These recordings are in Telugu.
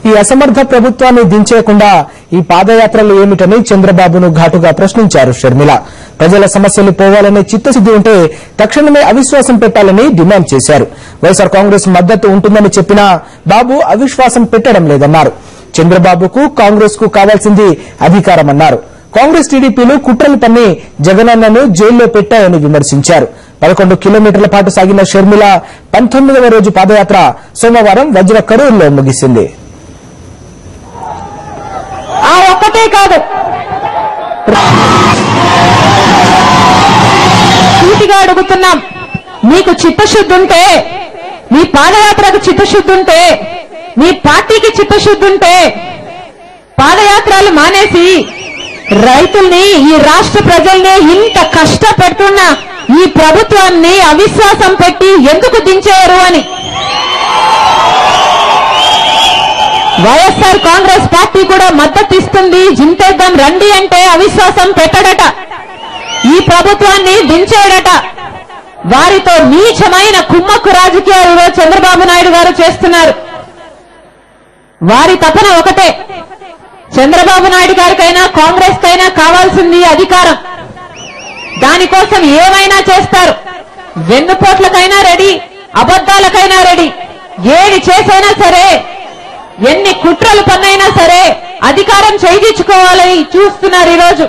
ఈ అసమర్థ ప్రభుత్వాన్ని దించేయకుండా ఈ పాదయాత్రలు ఏమిటని చంద్రబాబును ఘాటుగా ప్రశ్నించారు షర్మిల. ప్రజల సమస్యలు పోవాలనే చిత్తశుద్ది ఉంటే తక్షణమే అవిశ్వాసం పెట్టాలని డిమాండ్ చేశారు. వైఎస్ఆర్ కాంగ్రెస్ మద్దతు ఉంటుందని చెప్పినా బాబు అవిశ్వాసం పెట్టడం లేదన్నారు. చంద్రబాబుకు కాంగ్రెస్ కు కావాల్సింది అధికారమన్నారు. కాంగ్రెస్ టీడీపీలు కుట్రలు పన్ని జగనన్నను జైల్లో పెట్టాయని విమర్శించారు. 11 కిలోమీటర్ల పాటు సాగిన షర్మిల 19వ రోజు పాదయాత్ర సోమవారం వజ్ర కరూరులో ముగిసింది. ఒక్కటే కాదు, సూటిగా అడుగుతున్నాం, మీకు చిత్తశుద్ధి ఉంటే, మీ పాదయాత్రకు చిత్తశుద్ధి ఉంటే, మీ పార్టీకి చిత్తశుద్ధి ఉంటే పాదయాత్రలు మానేసి రైతుల్ని, ఈ రాష్ట్ర ప్రజల్ని ఇంత కష్టపెడుతున్న ఈ ప్రభుత్వాన్ని అవిశ్వాసం పెట్టి ఎందుకు దించారు అని వైఎస్ఆర్ కాంగ్రెస్ పార్టీ కూడా మద్దతు ఇస్తుంది. జింతేద్దాం రండి అంటే అవిశ్వాసం పెట్టడట, ఈ ప్రభుత్వాన్ని దించేయడట. వారితో నీచమైన కుమ్మక్కు రాజకీయాలు ఈరోజు చంద్రబాబు నాయుడు గారు చేస్తున్నారు. వారి తపన ఒకటే, చంద్రబాబు నాయుడు గారికైనా కాంగ్రెస్ కైనా కావాల్సింది అధికారం. దానికోసం ఏమైనా చేస్తారు. వెన్నుపోట్లకైనా రెడీ, అబద్దాలకైనా రెడీ, ఏది చేసైనా సరే, ఎన్ని కుట్రలు పన్నైనా సరే అధికారం చేయించుకోవాలని చూస్తున్నారు ఈరోజు.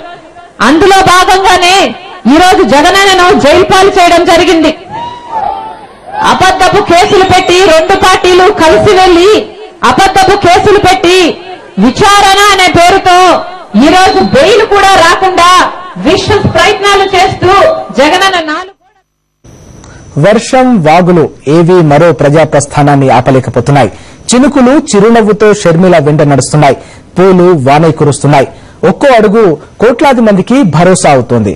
అందులో భాగంగానే ఈరోజు జగనన్నను జైలు పాలు చేయడం జరిగింది. అబద్ధపు కేసులు పెట్టి 2 పార్టీలు కలిసి వెళ్లి అబద్ధపు కేసులు పెట్టి విచారణ అనే పేరుతో ఈరోజు బెయిల్ కూడా రాకుండా విశ్వ ప్రయత్నాలు చేస్తూ జగనన్న వర్షం, వాగులు ఏవీ మరో ప్రజా ప్రస్థానాన్ని ఆపలేకపోతున్నాయి. చినుకులు చిరునవ్వుతో షర్మిల వెంట నడుస్తున్నాయి. పూలు వానై కురుస్తున్నాయి. ఒక్కో అడుగు కోట్లాది మందికి భరోసా అవుతోంది.